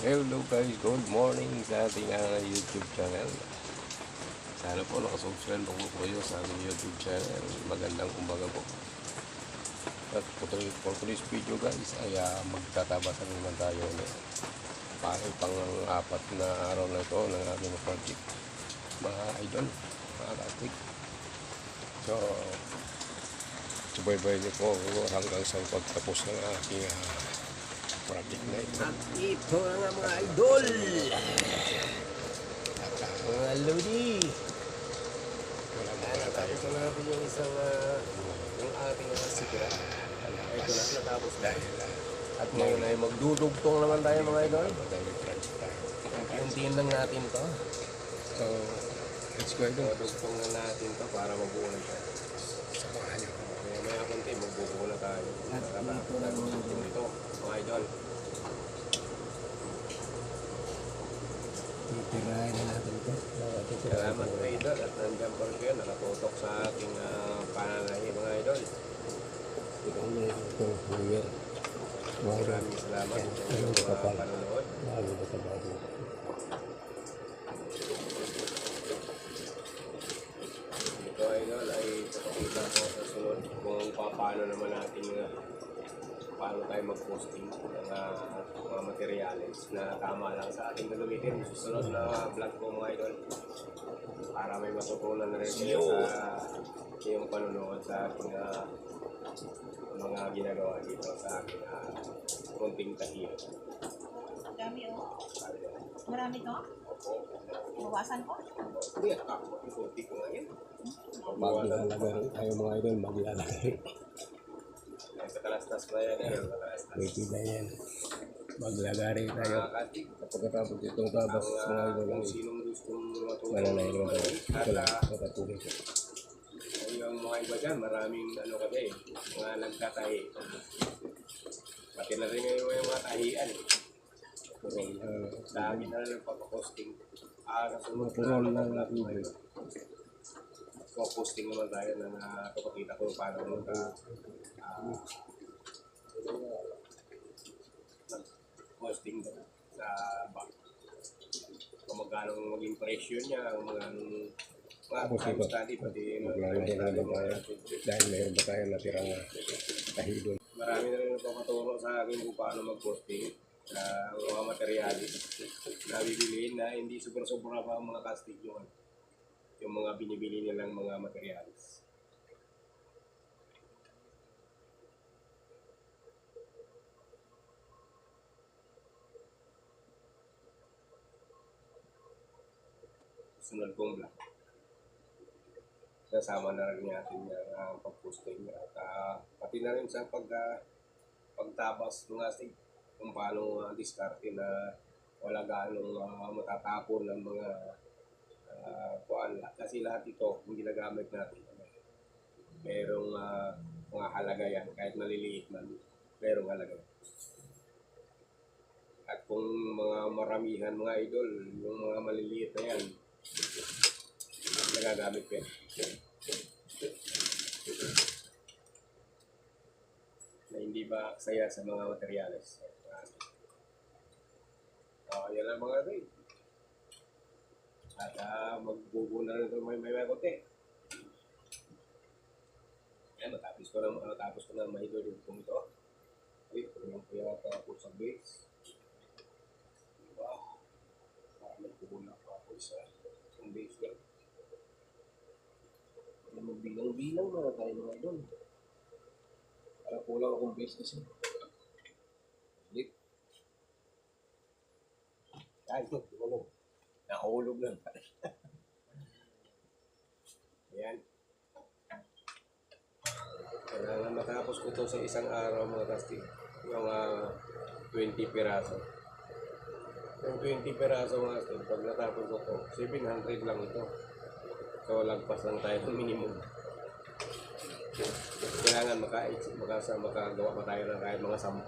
Hello guys, good morning sa ating YouTube channel. Sana po nakasubscribe po kayo sa ating YouTube channel. Magandang umaga po. At for today's video guys ay magtatabasan naman tayo ng pang-apat na araw na ito ng ating project, mga idol, mga kastik. So subaybay niyo po hanggang sa pagtapos ng aking project na ito. At ito na nga mga idol, mga lodi. Natapos na natin yung isang yung ating sikira. Ito na, natapos na. At ngayon ay magdudugtong naman tayo mga idol. Untiin lang natin to. So let's go idol. Dugtong na natin to para mabuo na siya. Samahan niyo. May kunti, magbubuo na tayo. Natapos na ito mga idol. Titirahin na natin ito. Salamat mga idol at nandiyan pa rin kayo nakatutok sa aking pananahi mga idol. Maraming salamat sa inyong panonood. Ito idol ay papakita ko sa sunod kung paano naman natin paano tayo mag-posting ng mga materyales na tama lang sa ating gagamitin sa susunod na vlog ko mga idol, para may matutunan na rin kayo sa iyong panonood sa ating mga ginagawa dito sa aking konting tahiyo. Dami oh. Marami to? Bawasan ko? Hindi, ako ikunti ko ngayon. Maglalagay tayo mga idol, maglalagay. Sa kalastas pa yan, Pwede na yan. Maglagari tayo. Katig, Pagkatapos itong tabas mga idol kung lang. sinong gustong Mananay naman tayo. Ito lang, at pagkatuloy ko. yung mga iba dyan, maraming kasi, mga nagtatahi. Pati na rin ngayon yung mga tahian. Dami na rin papaposting. Kasunod Purol lang na tubig. posting naman tayo na nakapakita ko paano posting sa bag. Kung magkano maging presyo niya, mga study, pati Maglalagay na naman tayo. Dahil mayroon ba tayo natirang tahi doon. marami na rin nagpapaturo sa akin kung paano mag-posting sa mga materyales na bibiliin na hindi sobra-sobra pa ang mga casting yung mga binibili nilang mga materyales. Sunod kong vlog, kasama na rin natin yung pag-posting at pati na rin sa pagtabas ng astig kung paano diskarte na wala ganong matatapon ng mga kuan. Kasi lahat ito kung ginagamit natin, merong mga halaga yan, kahit maliliit man, merong halaga. At kung mga maramihan mga idol, yung mga maliliit na yan, nagagamit ko yan. Na hindi ba saya sa mga materyales. Yan ang mga idol. At magbubo na rin ito may konti. Yan, matapos ko na mahidol yung kung ito. Ay, ito yung kaya po sa base. Wow. Magbubo na ako sa base lang. Magbilang-bilang na tayo mga idol. Para kulang akong base kasi. Ulit. Ay, ito. Nahulog lang pala. Ayan. Kailangan matapos ko ito sa isang araw mga kastig. Yung 20 piraso. Yung 20 piraso mga kastig, pag natapos ko ito, 700 lang ito. So lagpas lang tayo ng minimum. Kailangan makagawa pa tayo ng kahit mga 10.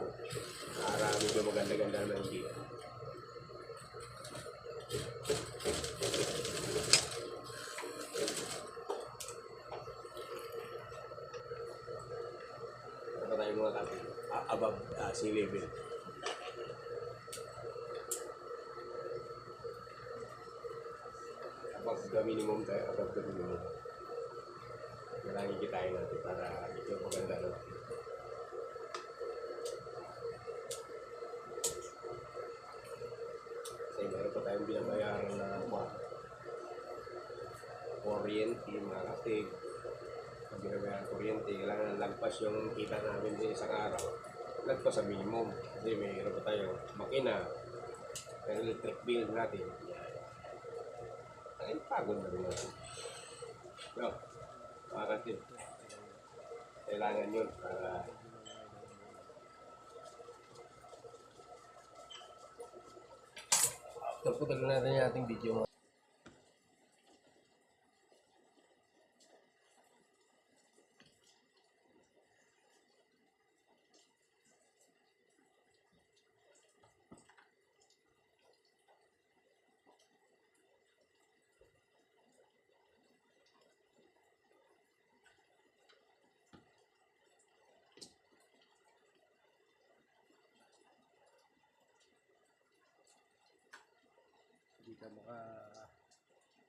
Para medyo maganda-ganda naman yung dito. Ano tayo mga kapit? Above sea level. the minimum tayo, above the minimum. Kailangan kitain natin para medyo maganda, no? Kasi meron pa tayong binabayaran na kuryente, mga kastig. Ang binabayaran kuryente, kailangan lagpas yung kita namin sa isang araw. Lagpas sa minimum. Kasi mayroon pa tayong makina, may electric bill natin. Ay, pagod na rin natin. No, mga kastig. Kailangan yun para taputan na natin yung ating video.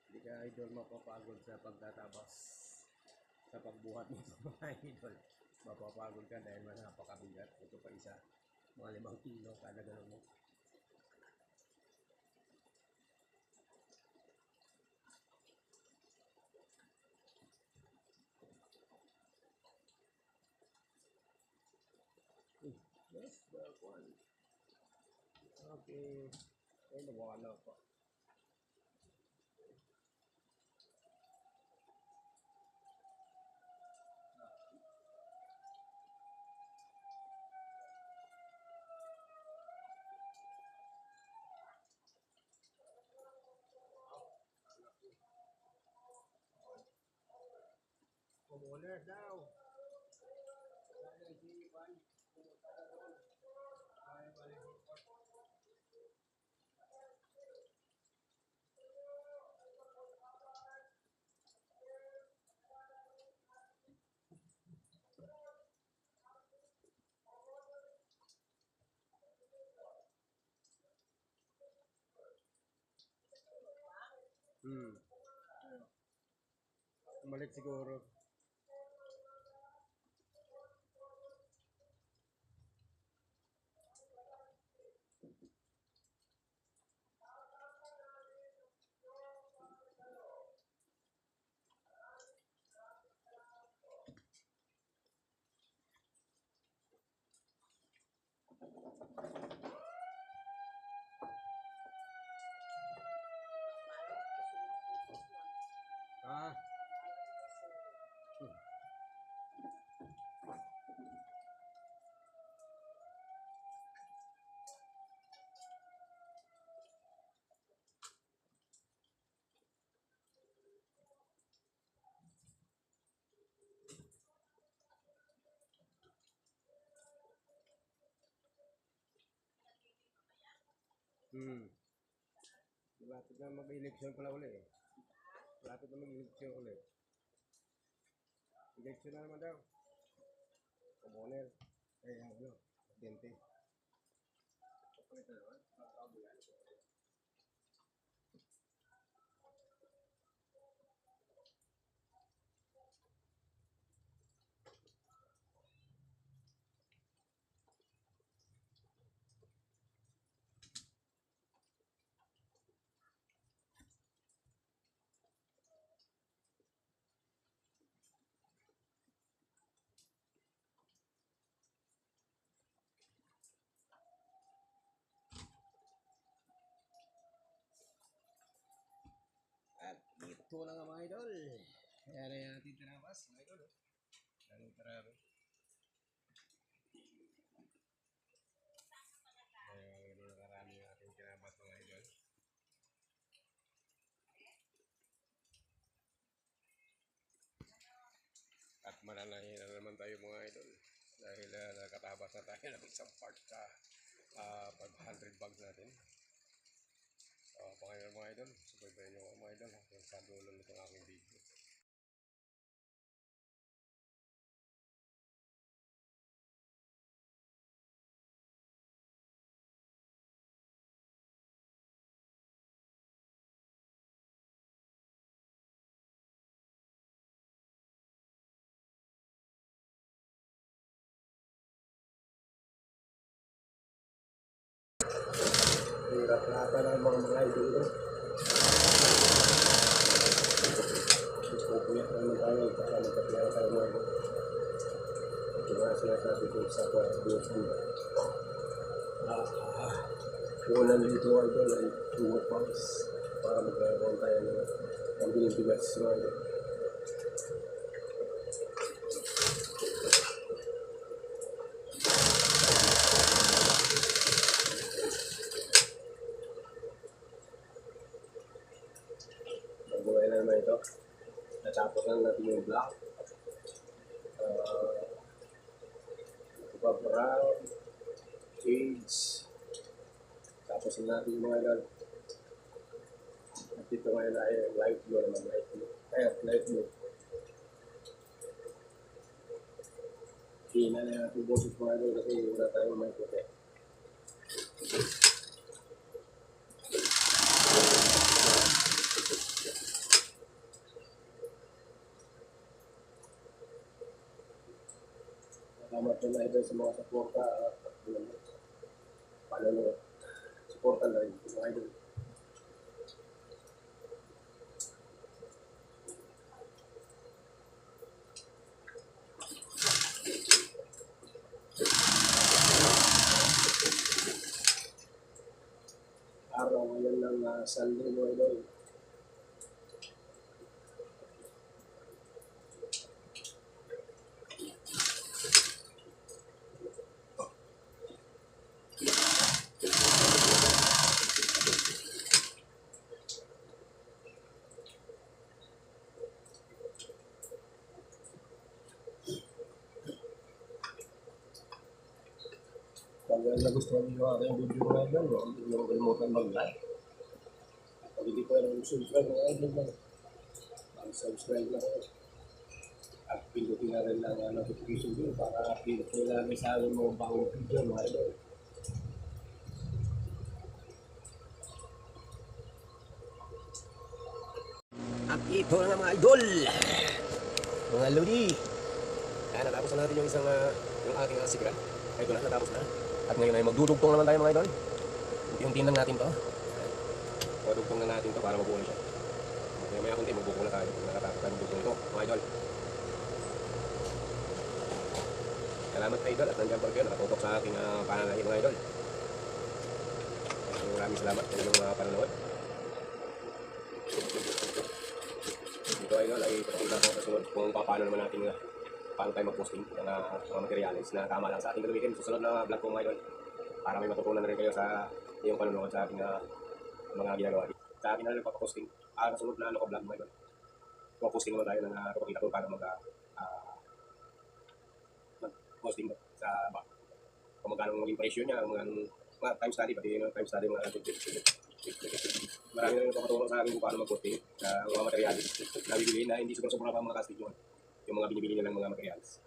Hindi ka idol mapapagod sa pagtatabas sa pagbuhat mo mga idol. Mapapagod ka dahil napakabigat. Ito pa isa, mga 5 kilo kada gano'n mo. Yes, the one. Okay. Ay, nawala pa. Homeowner daw. Balik siguro. Ah. Malapit na mag-election pala uli eh. Malapit na mag-election uli. Election na naman daw. Kumoner. Eh, ano, dente. Kapalitan naman. Pagkabulan. At ito na nga mga idol. Ayan na yung ating tinabas mga idol. Ganun karami. Ganun na karami yung ating tinabas mga idol. At mananahin na naman tayo mga idol. Dahil nakatabas na tayo ng isang part sa 500 bags natin. Pangayon mga idol, subaybayan nyo mga idol hanggang sa dulo nitong aking video. Hirap na ata ng mga idol ko. Pupuyak naman tayo para magkapiyara tayo mga idol. Ito nga sinasabi ko sa BSB. Unang dito idol ay 2 pounds para magkaroon tayo ng pambiling bigas mga idol. Magbuhay na naman ito. Natapos lang natin yung black. Brown, shades. Tapos natin yung mga idol. At dito ngayon ay light blue naman. Light blue. Hindi na natin boses mga idol kasi wala tayong may puti. Salamat na idol sa mga suporta at panonood. Suporta na rin mga idol. Araw ngayon ng Sunday mga idol. Pag nagustuhan niyo ang aking video mga idol, huwag niyo kalimutan mag-like. Pag hindi ko na subscribe mga idol lang, mag-subscribe lang ako. At pindutin na rin ang notification bell para update nyo lagi sa aking mga bagong video mga idol. At ito na nga mga idol, mga lodi. Kaya natapos na natin yung isang yung aking sikra. Ito na, natapos na. At ngayon ay magdudugtong naman tayo mga idol. Unti-unti lang natin to. Dugtong na natin to para mabuo na siya. Maya kunti magbubuo na tayo. Nakatapos tayo magdugtong to mga idol. Salamat idol at nandiyan pa kayo nakatutok sa aking pananahin mga idol. Maraming salamat sa inyong panonood. Dito idol ay pakita ko sa sunod kung paano naman natin paano tayo mag-posting ng mga materials na tama lang sa ating gagamitin. Susunod na vlog ko mga idol para may matutunan na rin kayo sa iyong panonood sa ating mga ginagawa dito. Sa akin na rin papaposting. Kasunod na vlog mga idol. Paposting naman tayo ng kapakita ko para mag-posting sa kung magkano maging presyo niya, mga time study, pati yung time study mga natin. Marami na rin kapatulong sa akin kung paano mag-posting sa mga materials na bibili na hindi sobrang pa mga kastig yung mga binibili nilang mga materials.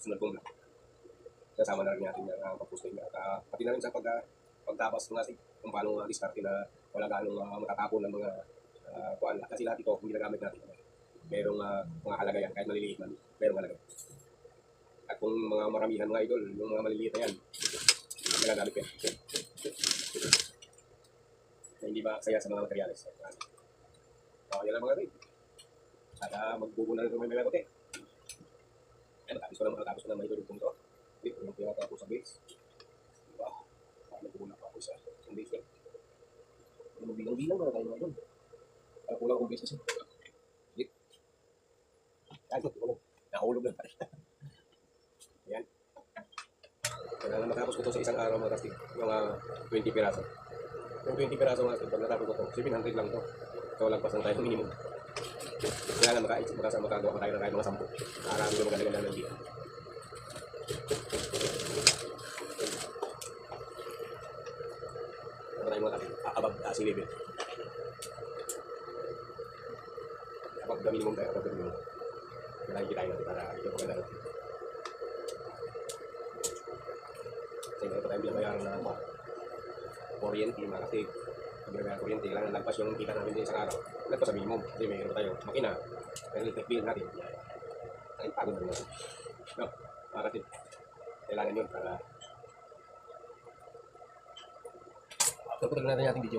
Sunod kong vlog. Kasama na rin natin yung pag-posting niya. Pati na rin sa pagtapos ng kung paano diskarte na wala ganong matatapon ng mga kuan. Kasi lahat ito, kung ginagamit natin, merong mga halaga yan, kahit maliliit man, merong halaga. At kung mga maramihan mga idol, yung mga maliliit na yan, ginagamit yan. Na hindi ba saya sa mga materials. Yan lang mga rin. At magbubuo na rin ito may puti. Ayan, tapos ko na may tulog kong ito. Ito yung pinatapos sa base. Diba? Magbubuo na pa ako sa base. Magbilang-bilang na tayo mga idol. Para kulang kong base kasi. Yan, nahulog lang pala. Yan. Kailangan matapos ko ito sa isang araw mga kastig. Yung 20 piraso. Yung 20 piraso mga kastig, pag natapos ko ito, 700 lang ito. Ito lagpas lang tayo minimum. Kailangan makagawa pa tayo ng kahit mga 10. Para hindi maganda ng dito. Ano tayo mga kastig? Above sea level. Above the minimum tayo, above the minimum. Kailangan kita natin para ito maganda natin. Kasi ito tayo bilang bayaran na kuryente mga kasi pag kuryente kailangan lagpas yung kita namin din sa araw lagpas sa minimum kasi mayroon tayo makina may electric bill natin Ay, pagod na naman. No, mga kapatid. Kailangan yun para... Tapos natin yung ating video.